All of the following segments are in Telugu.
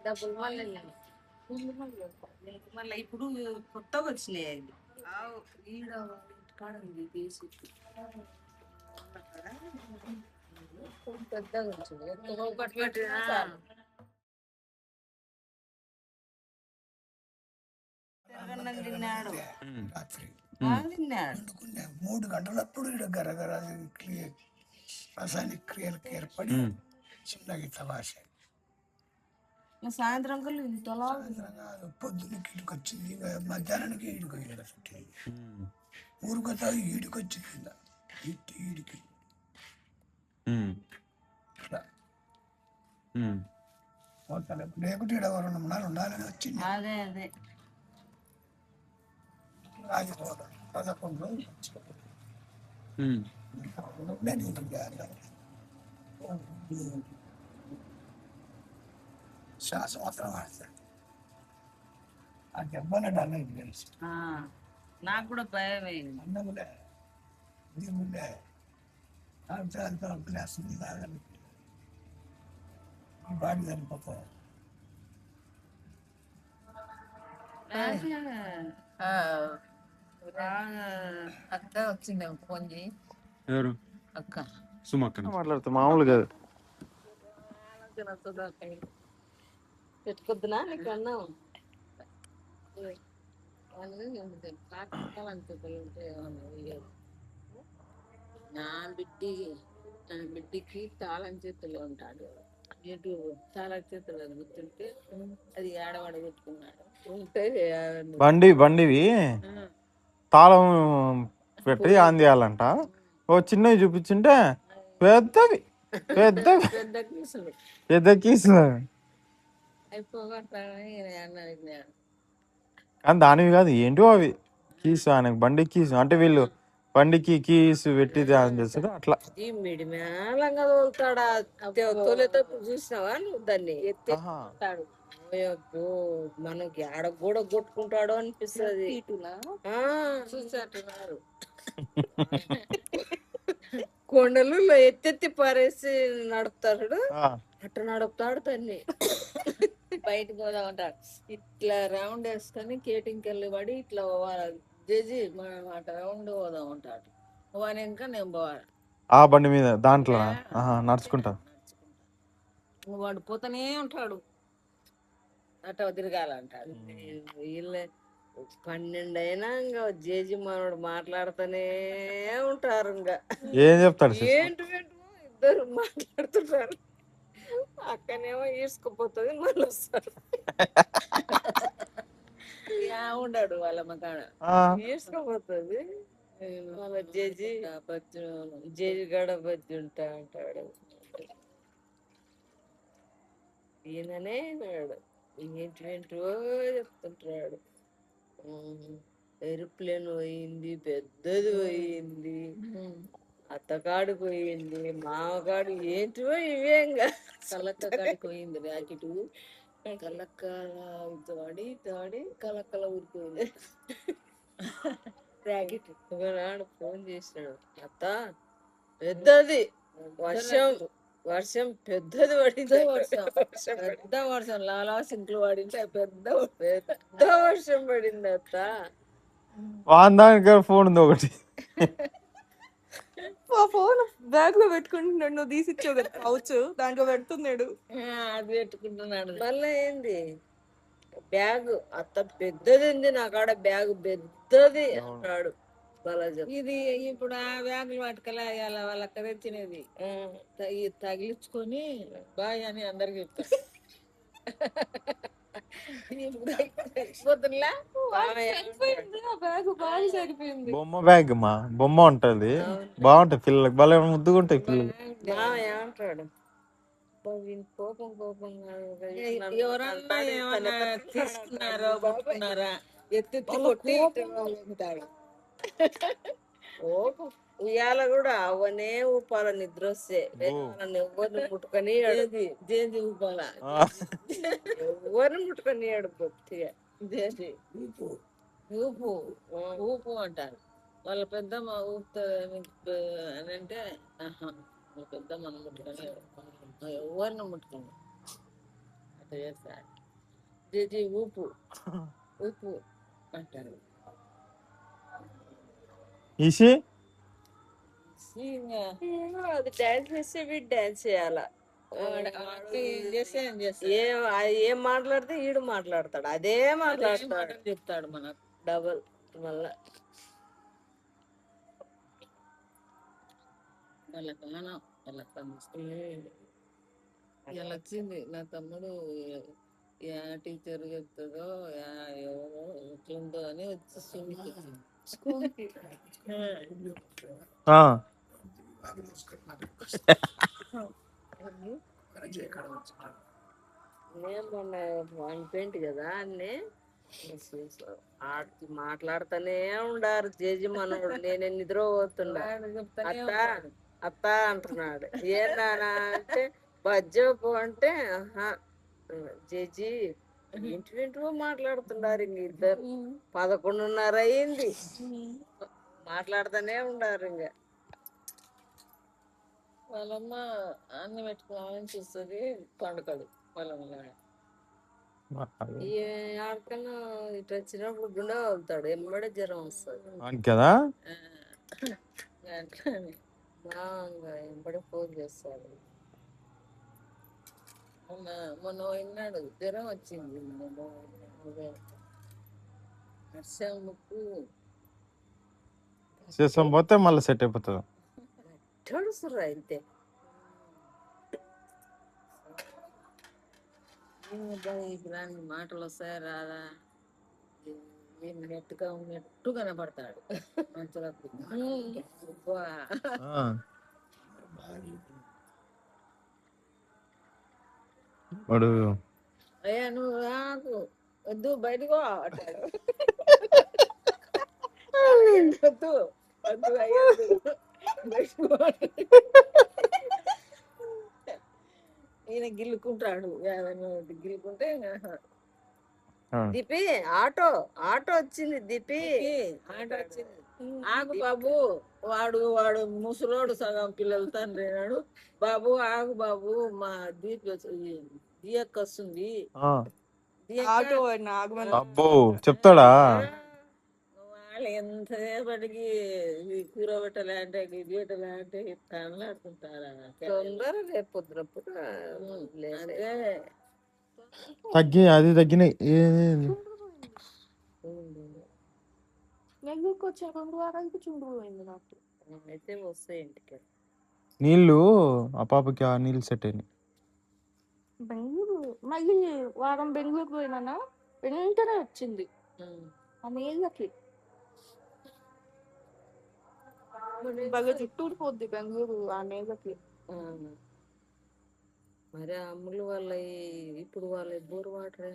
డబ్బులు మళ్ళీ మళ్ళీ ఇప్పుడు కొత్తగా వచ్చినాయి అది ఈడ ఇంటికాడ ఉంది తీసి పెద్దగా వచ్చింది తిన్నాడు రాత్రి తిన్నాడు 3 గంటలప్పుడు ఇక్కడ గరగర రసాయనిక క్రియలకు ఏర్పడి చిన్నగా తమాష సాయంత్రం కల్లా ఇంతలా పొద్దున్నకి ఈడికి వచ్చింది మధ్యాహ్నానికి ఈడికి చుట్టి ఊరికొత్త ఈడికి వచ్చింది ఈడికి లేకుంటే ఈడ 2 నెలలు ఉండాలని వచ్చింది. అదే అదే రాజపోవడం 11 రోజులు శ్వాస మాత్రం ఆడతాడు. ఆ దెబ్బల డల్ అయింది తెలుసు. నాకు కూడా భయం అయింది. అన్నములే దీములే అంతా గ్లాస్ తాగాలి బాడీ చనిపోతుంది. అక్క వచ్చింది ఫోన్ చేయి. ఎవరు? అక్క సుమక్క మాట్లాడుతా మామూలు కాదు. పెట్టుకొద్దునా నీకు అన్నాం నా బిడ్డకి తాళం చేతుల్లో ఉంటాడు. ఎటు తాళం చేతుల్లో గుర్తుంటే అది ఆడవాడ పెట్టుకున్నాడు. ఉంటే బండివి తాళం పెట్టి ఆన్ చేయాలంట. ఓ చిన్నవి చూపించుంటే పెద్దవి పెద్దవి పెద్ద కీసులు కానీ దానివి కాదు ఏంటో అవి కీసు ఆయనకు బండి కీసు అంటే వీళ్ళు బండికి కీసు పెట్టి ఆన్ చేస్తాడు అట్లా. మిడి మేళంగా తోలుతాడా తోలేటప్పుడు చూసినావా నువ్వు దాన్ని ఎత్తాడు. మనకి ఆడ కూడా కొట్టుకుంటాడో అనిపిస్తుంది. చూసారు కొండలు ఎత్తెత్తి పారేసి నడుపుతాడు. అట్ట నడుపుతాడు దాన్ని. బయటకు పోదామంటాడు. ఇట్లా రౌండ్ వేసుకొని కేటింగ్కి వెళ్ళి పడి ఇట్లా పోవాలి. జేజీ మనం అట్ట రౌండ్ పోదామంటాడు. వాని ఇంకా నేను పోవాలి ఆ బండి మీద దాంట్లో నడుచుకుంటా. వాడు పోతానే ఉంటాడు. అట్ట తిరగాలంటాడు. వీళ్ళే 12 అయినా ఇంకా జేజీ మనోడు మాట్లాడుతూనే ఉంటారు. ఇంకా ఏం చెప్తాడు? ఏంటి ఇద్దరు మాట్లాడుతుంటారు. అక్కనేమో ఈడ్చుకుపోతుంది మళ్ళీ వస్తారు. ఉండడు వాళ్ళ మకాడ ఈడ్చుకుపోతుంది. వాళ్ళ జేజీ జేజీ గడ బజ్జి ఉంటా అంటాడు. ఈయననే నాడు ఏంటో చెప్తుంటాడు. ఏరోప్లేన్ పోయింది, పెద్దది పోయింది, అత్తకాడు పోయింది, మామగాడు ఏంటివో ఇవేంగా. కలక్క కాడికి పోయింది ర్యాకెట్. కలక్కడి కలక్కల ఊరిపోయింది ర్యాకెట్. నాడు ఫోన్ చేసినాడు. అత్త పెద్దది వర్షం పెద్దది పడింది. పెద్ద వర్షం లాలా సింకులు పడింది. పెద్ద వర్షం పడింది అత్త. వాందానికి ఫోన్ ఉంది ఒకటి. ఆ ఫోన్ బ్యాగ్ లో పెట్టుకుంటున్నాడు. నువ్వు తీసిచ్చావు కదా పౌచ్, దాంట్లో పెడుతున్నాడు. అది పెట్టుకుంటున్నాడు. మళ్ళీ ఏంది బ్యాగ్ అత్త పెద్దది ఉంది నా కాడ, బ్యాగ్ పెద్దది అన్నాడు బాలాజీ. ఇది ఇప్పుడు ఆ బ్యాగులు పట్టుకెళ్ళి వాళ్ళక్క తెచ్చినది తగిలించుకొని బాయ్ అని అందరికి చెప్తారు. బొమ్మ బ్యాగ్ మా బొమ్మ ఉంటది, బాగుంటాయి పిల్లలకి, భలే ముద్దుగుంటాయి పిల్లలు. ఏమంటాడు ఎవరన్నా ఏమన్నా తీసుకున్నారో పట్టుకున్నారా ఎత్తి కొట్టి ఉంటాడు. ఉయ్యాల కూడా అవనే ఊపాల నిద్ర వస్తే ఎవరిని ముట్టుకొని జేజీ ఊపాల. ఎవరిని ముట్టుకొని బొత్తిగా జేజీ ఊపు ఊపు అంటారు. వాళ్ళ పెద్దమ్మ ఊపుతుంది అని అంటే పెద్దమ్మని ముట్టుకొని ఎవరిని ముట్టుకొని చేస్తాడు. జేజీ ఊపు ఊపు అంటారు. ఈసి అది డాన్స్ చేస్తే వీడు డాన్స్ చేయాలా. ఏం మాట్లాడితే ఈడు మాట్లాడతాడు, అదే మాట్లాడతాడు, చెప్తాడు మనకు డబల్ మళ్ళా. ఇలా వచ్చింది నా తమ్ముడు యా టీచర్ చెప్తాడో ఎవరో ఎట్లుందో అని వచ్చి స్కూల్కి నేను మొన్న అనిపోయింది కదా అన్నీ ఆడికి మాట్లాడుతూనే ఉండారు జేజీ మనోడు. నేను నిద్ర పోతుండా, అత్త అత్త అంటున్నాడు. ఏనా అంటే బజ్జోపు అంటే జేజీ ఇంటి వింటూ మాట్లాడుతున్నారు. ఇంక ఇద్దరు 11:30 అయింది, మాట్లాడుతూనే ఉండారు. ఇంకా వాళ్ళమ్మ అన్నం పెట్టుకోవాలని చూస్తుంది, పండుకడు వాళ్ళమ్మ. ఆడకన్నా ఇటు వచ్చినప్పుడు గుండె వదులుతాడు, ఎమ్మడే జ్వరం వస్తుంది కదా. ఎంబడే ఫోన్ చేస్తాడు. మొన్న విన్నాడు జ్వరం వచ్చింది, నర్సమ్మకు చేసాం పోతే మళ్ళీ సెట్ అయిపోతుంది. తెలుసురా అయితే ఇప్పుడు మాటలు వస్తాయి రాదా, నెట్టు కనపడతాడు వాడు. అయ్యా నువ్వు రాకు, వద్దు బయటకు అంటాడు. వద్దు వద్దు అయ్యా బయటకు. ఈయన గిల్లుకుంటాడు, గిల్లుకుంటే దిపి ఆటో ఆటో వచ్చింది, దిపి ఆటో వచ్చింది. ఆగు బాబు, వాడు ముసలోడు సగం పిల్లలు తండ్రి అన్నాడు. బాబు ఆగు బాబు, మా దియక్క వస్తుంది. అబ్బో చెప్తాడా. వాళ్ళు ఎంతసేపటికి కూర పెట్టలే అంటే ఇది పెట్టలే అంటే తనలాడుకుంటారా. తొందర రేపు పొద్దునప్పుడు తగ్గి అది తగ్గినాయి. నెల్లూరుకి వచ్చే 2 వారాలకి చుండు పోయింది నాకు. అయితే వస్తాయి ఇంటికి నీళ్ళు. ఆ పాపకి ఆ నీళ్ళు సెట్ అయినాయి. బెంగళూరు మళ్ళీ వారం బెంగళూరు పోయినా వెంటనే వచ్చింది ఆ నీళ్ళకి. బాగా చుట్టూరు పోద్ది బెంగళూరు ఆ నీళ్ళకి. మరి అమ్ములు వాళ్ళ ఇప్పుడు వాళ్ళ బోర్ వాటర్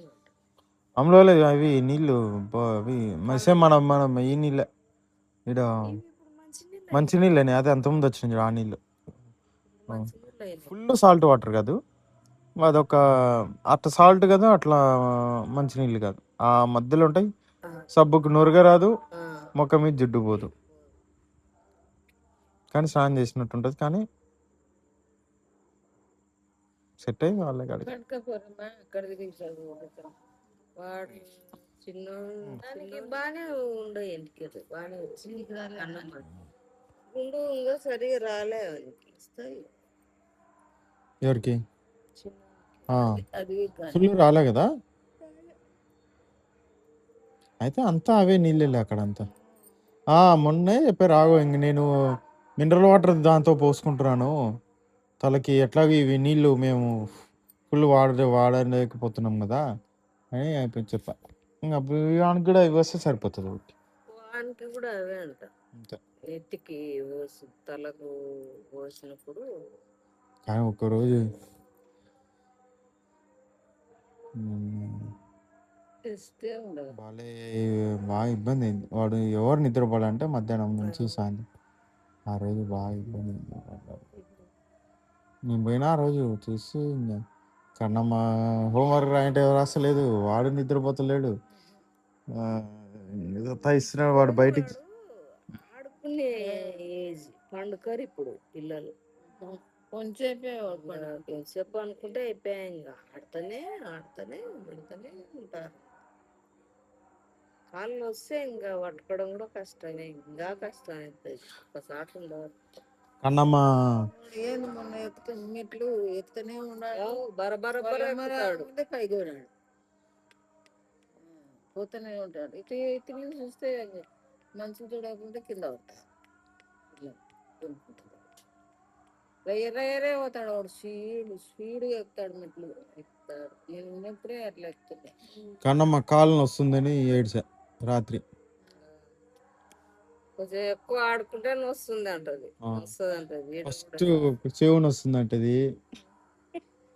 అమలు అవి నీళ్ళు అవి మసే మనం మనం ఈ నీళ్ళే ఇక్కడ మంచి నీళ్ళని అదే అంతకుముందు వచ్చింది ఆ నీళ్ళు. ఫుల్ సాల్ట్ వాటర్ కాదు, అదొక అట్లా సాల్ట్ కదా, అట్లా మంచి నీళ్ళు కాదు, ఆ మధ్యలో ఉంటాయి. సబ్బుకు నురగ రాదు, మొక్క మీద జిడ్డు పోదు, కానీ స్నానం చేసినట్టు ఉంటుంది. కానీ సెట్ అయింది వాళ్ళ కాడికి. వాడు చిన్నోడికి బాగానే ఉండే ఇంటికి బాగానే వచ్చింది. అన్నం గుండు ఇంకా సరిగా రాలే వస్తాయి. ఎవరికి అది ఫుల్ రాలే కదా. అయితే అంతా అవే నీళ్ళే అక్కడ అంతా. మొన్నే చెప్పారు, రాగు ఇంక నేను మినరల్ వాటర్ దాంతో పోసుకుంటున్నాను తలకి, ఎట్లాగో ఇవి నీళ్ళు మేము ఫుల్ వాడలేకపోతున్నాం కదా అని అయిపోయి చెప్పా. ఇంకా వానికి కూడా ఇవి వస్తే సరిపోతుంది. వానికి కూడా అవే అంట, అంతే. ఎత్తికి తలకు పోసినప్పుడు. కానీ ఒక్కరోజు బాగా ఇబ్బంది అయింది. వాడు ఎవరు నిద్రపోవాలంటే మధ్యాహ్నం నుంచి సాయంత్రం. ఆ రోజు బాగా ఇబ్బంది అయింది. నేను పోయినా ఆ రోజు చూసి కన్నమ్మ హోంవర్క్ రాయంటే ఎవరు రాస్తలేదు, వాడు నిద్రపోతలేడు, ఏదో ఇస్తున్నాడు వాడు బయటికి. ఆడుకునే ఏజ్ పండుకరు ఇప్పుడు పిల్లలు. కొంచెంసేపే కొంచెంసేపు అనుకుంటే అయిపోయా, ఇంకా ఆడుతూనే ఆడుతూనే ఆడుతూనే ఉంటారు. కాళ్ళు వస్తే ఇంకా పట్టుకోవడం కూడా కష్టమే, ఇంకా కష్టం అవుతుంది ఒకసారి ఉండదు. కన్నమ్మ ఏంది మొన్న ఎత్తుతో మెట్లు ఎత్తుతూనే ఉన్నాడు, బరబర ఎక్కుతాడు, పైకి పోయినాడు, పోతూనే ఉంటాడు. ఇటు తిరిగి చూస్తే మంచి చూడకుంటే కింద పడతాడు, ఇట్లా దునుకుంటాడు. ఎర్రే పోతాడు వాడు, స్పీడ్గా ఎక్కుతాడు, మెట్లు ఎక్కుతాడు. నేను ఉన్నప్పుడే అట్లా ఎక్కుతుండే. కన్నమ్మ కాలు వస్తుందని ఏడ్చా రాత్రి. కొంచెం ఎక్కువ ఆడుకుంటే వస్తుంది అంటది, ఆ. వస్తుంది అంటది. ఫస్ట్ శివుని వస్తుంది అంటది,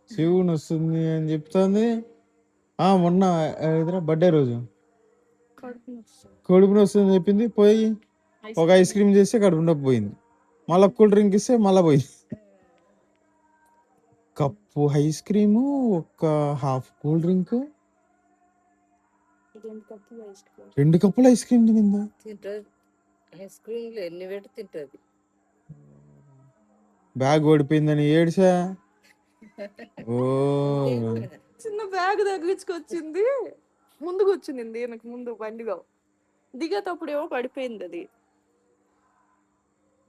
శివుని వస్తుంది అని చెప్తుంది. మొన్న బర్త్డే రోజు కడుపు వస్తుంది అని చెప్పింది, పోయి ఒక ఐస్ క్రీమ్ చేస్తే కడుపు నొప్పి పోయింది. మళ్ళీ కూల్ డ్రింక్ ఇస్తే మళ్ళీ పోయింది. కప్పు ఐస్ క్రీము, ఒక హాఫ్ కూల్ డ్రింక్, 2 కప్పులు ఐస్ క్రీమ్ తిందా. తింటది ఐస్ క్రీమ్లు ఎన్ని పెట్టి తింటది. బ్యాగ్ ఓడిపోయిందని ఏడ్చా. ఓ చిన్న బ్యాగ్ తగిలించుకొచ్చింది, ముందుకు వచ్చింది నాకు ముందు బండిగా దిగేటప్పుడు ఏమో పడిపోయింది. అది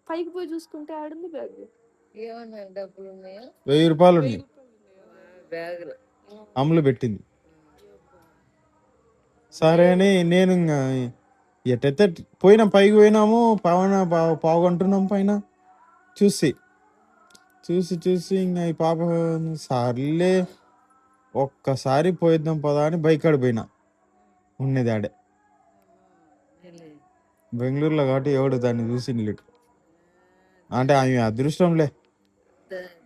పైకి పోయి చూసుకుంటే ఆడుంది బ్యాగ్. ఏమన్నా డబ్బులు ఉన్నాయా? 1000 రూపాయలు ఉన్నాయి. బ్యాగ్ అమ్ములు పెట్టింది. సరే అని నేను ఇంకా ఎట్టయితే పోయినాం, పైకి పోయినాము, పావుగంటున్నాం పైన. చూసి ఇంకా ఈ పాప సార్లే ఒక్కసారి పోయిద్దాం పదా అని బైక్ ఆడిపోయినా. ఉన్నది ఆడే బెంగళూరులో కాబట్టి ఎవడు దాన్ని చూసి లేడు. అంటే ఆమె అదృష్టంలే.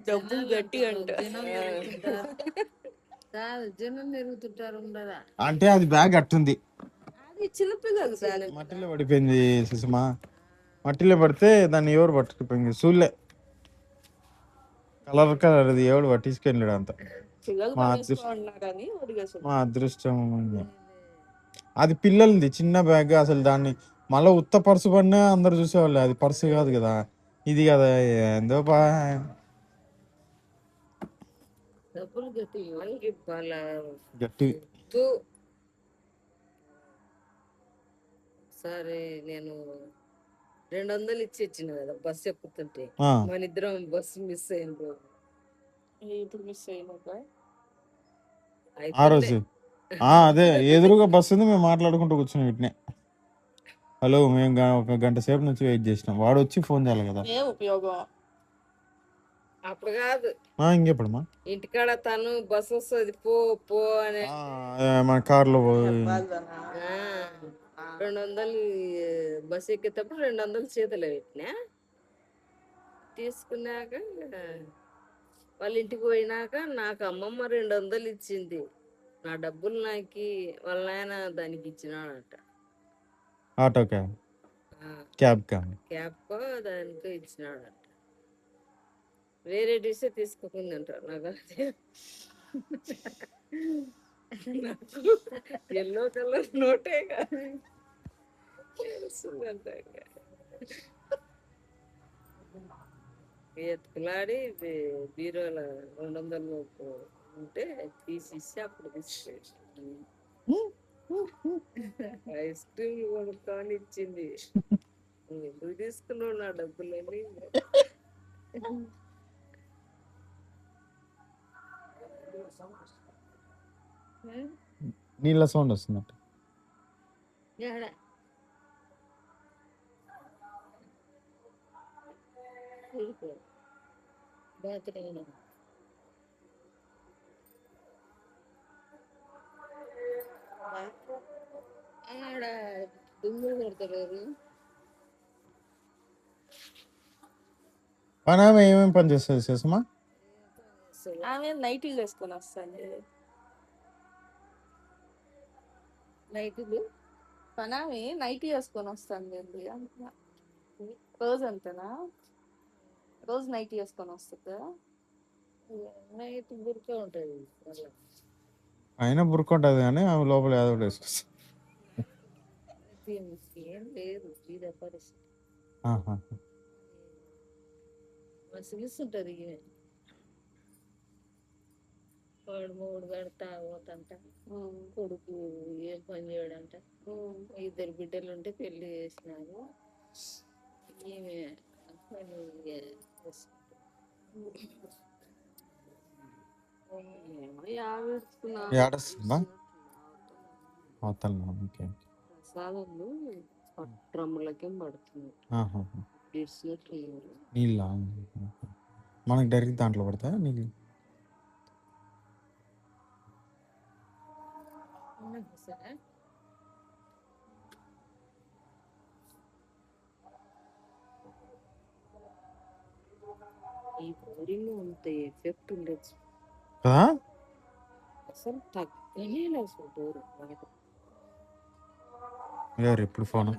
డబ్బులు గట్టి అంట. జనం తిరుగుతుంటారు ఉండదా. అంటే అది బ్యాగ్ అట్టుంది, అది చిన్నపిల్లలు సార్. మట్టిలో పడిపోయింది సుషమా. మట్టిలో పడితే దాన్ని ఎవరు పట్టుకుపోయింది చూడలే. కలర్ అది ఎవడు పట్టించుకెళ్ళాడు అంత. పిల్లలు మా పడేసుకోన్నారని వదిలేసారు. మా అదృష్టం. అది పిల్లలది చిన్న బ్యాగ్, అసలు దాన్ని మళ్ళీ ఉత్త పర్సు పడినా అందరు చూసేవాళ్ళు. అది పర్సు కాదు కదా, ఇది కదా, ఏందో డబ్బులు గట్టి గట్టి. సరే నేను 200 ఇచ్చి ఇచ్చిన కదా బస్సు ఎక్కుతుంటే, మన ఇద్దరం బస్సు మిస్ అయింది. ఇప్పుడు మిస్ అయినా ఆ రోజు అదే ఎదురుగా బస్సు ఉంది, మేము మాట్లాడుకుంటూ కూర్చున్నాం ఇట్నే. హలో, మేము ఒక గంట సేపు నుంచి వెయిట్ చేసినాం, వాడు వచ్చి ఫోన్ చేయాలి కదా. ఏ ఉపయోగం అప్పుడు కాదు, ఇంకెప్పుడమ్మా ఇంటికాడ తను బస్సు వస్తుంది పో పో అని మన కార్లో 200 బస్సు ఎక్కేటప్పుడు 200 చేతులు పెట్టినా. తీసుకున్నాక వాళ్ళ ఇంటికి పోయినాక నాకు అమ్మమ్మ 200 ఇచ్చింది. నా డబ్బులు నాకు వాళ్ళ నాయన దానికి ఇచ్చినాడంట. ఆటో క్యాబ్ క్యాబ్కో దానికో ఇచ్చినాడంట. వేరే డిషే తీసుకోకుందంట. నాకు ఎల్లో కలర్ నోటే తెలుస్తుందంట. ఎత్తుకులాడి బీరోల 200 ఉంటే తీసిస్తే అప్పుడు తీసుకెళ్ళి ఐస్ క్రీమ్ కొనుక్కొని ఇచ్చింది. ఎందుకు తీసుకున్నావు నా డబ్బులని? నీళ్ళ సౌండ్ వస్తున్నట్టు. ఆడ దుమ్ములు కొడతలేరు. పని ఆమె ఏమేమి పని చేస్తుంది సుషమా? ఆమె నైటీలు వేసుకొని వస్తాను. నైట్లు పనామే నైటీ వేసుకొని వస్తాను. రోజు అంతేనా? రోజు నైటీ వేసుకొని వస్తుందా? నైట్ బుర్కా ఉంటుంది. అయినా బుర్క ఉంటుంది కానీ ఆమె లోపల ఏదో ఒకటి వేసుకొస్తుంది. ఏం లేదు, పరిస్థితి. మసిగిస్తుంటది ఈమె. వాడు మూడు కడతా పోతంట, కొడుకు ఏం పని చేయడంట. ఇద్దరు బిడ్డలు ఉంటే పెళ్లి చేసినారు. ఈమె పని ఏడస్తుందా అవతల ఓకే ప్రసాదాలు డ్రమ్ములకే పడుతుంది. నీళ్ళ మనకి డైరెక్ట్ దాంట్లో పడతాయా నీళ్ళు? ఈ బోరింగ్ అంత ఎఫెక్ట్ ఉండొచ్చు కదా, అసలు తగ్గనే లేదు అసలు డోర్ వాటర్. ఎవరు ఎప్పుడు ఫోన్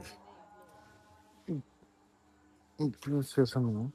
ఇప్పుడు చేసాను